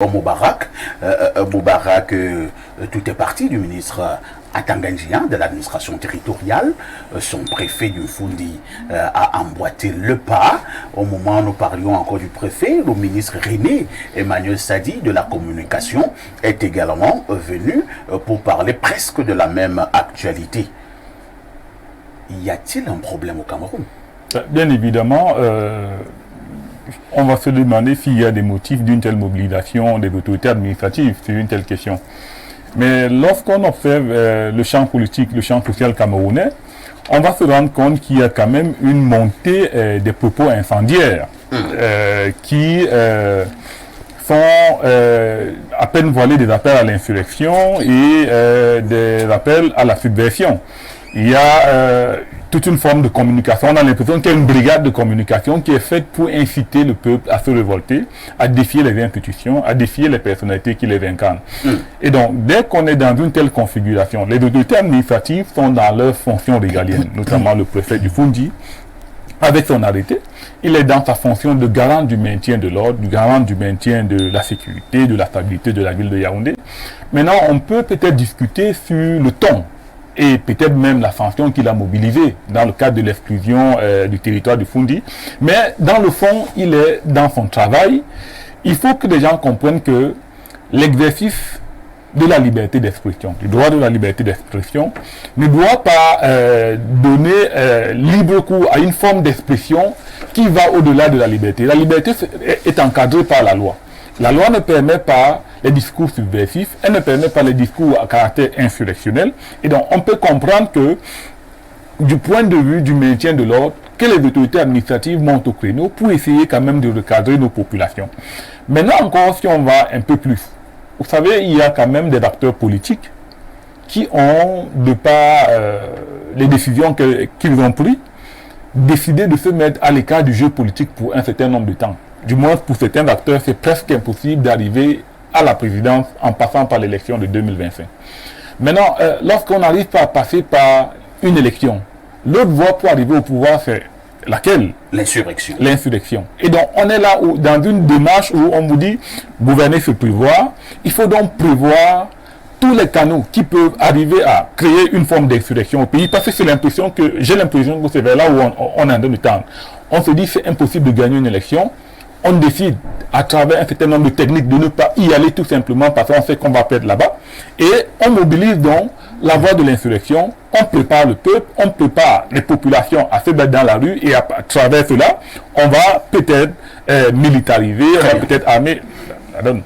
Moubarak, tout est parti du ministre Atangandjian de l'administration territoriale. Son préfet du Fundi a emboîté le pas. Au moment où nous parlions encore du préfet, le ministre René Emmanuel Sadi de la communication est également venu pour parler presque de la même actualité. Y a-t-il un problème au Cameroun? Bien évidemment, on va se demander s'il y a des motifs d'une telle mobilisation des autorités administratives sur une telle question. Mais lorsqu'on observe le champ politique, le champ social camerounais, on va se rendre compte qu'il y a quand même une montée des propos incendiaires qui font à peine voiler des appels à l'insurrection et des appels à la subversion. Il y a toute une forme de communication. On a l'impression qu'il y a une brigade de communication qui est faite pour inciter le peuple à se révolter, à défier les institutions, à défier les personnalités qui les incarnent. Et donc, dès qu'on est dans une telle configuration, les autorités administratives sont dans leurs fonctions régaliennes, notamment le préfet du Fundi, avec son arrêté. Il est dans sa fonction de garant du maintien de l'ordre, du garant du maintien de la sécurité, de la stabilité de la ville de Yaoundé. Maintenant, on peut peut-être discuter sur le ton et peut-être même la sanction qu'il a mobilisée dans le cadre de l'exclusion du territoire du Fundi. Mais dans le fond, il est dans son travail. Il faut que les gens comprennent que l'exercice de la liberté d'expression, du droit de la liberté d'expression, ne doit pas donner libre cours à une forme d'expression qui va au-delà de la liberté. La liberté est encadrée par la loi. La loi ne permet pas les discours subversifs, elle ne permet pas les discours à caractère insurrectionnel. Et donc, on peut comprendre que, du point de vue du maintien de l'ordre, que les autorités administratives montent au créneau pour essayer quand même de recadrer nos populations. Maintenant encore, si on va un peu plus, vous savez, il y a quand même des acteurs politiques qui ont, de par les décisions qu'ils ont prises, décidé de se mettre à l'écart du jeu politique pour un certain nombre de temps. Du moins, pour certains acteurs, c'est presque impossible d'arriver à la présidence en passant par l'élection de 2025. Maintenant, lorsqu'on n'arrive pas à passer par une élection, l'autre voie pour arriver au pouvoir, c'est laquelle? L'insurrection. L'insurrection. Et donc, on est là dans une démarche où on vous dit, gouverner, c'est prévoir. Il faut donc prévoir tous les canaux qui peuvent arriver à créer une forme d'insurrection au pays, parce que c'est l'impression que, j'ai l'impression que c'est vers là où on est en train de tendre. On se dit, c'est impossible de gagner une élection. On décide, à travers un certain nombre de techniques, de ne pas y aller tout simplement parce qu'on sait qu'on va perdre là-bas. Et on mobilise donc la voie de l'insurrection, on prépare le peuple, on prépare les populations à se mettre dans la rue et à travers cela, on va peut-être militariser, on va peut-être armer la donne.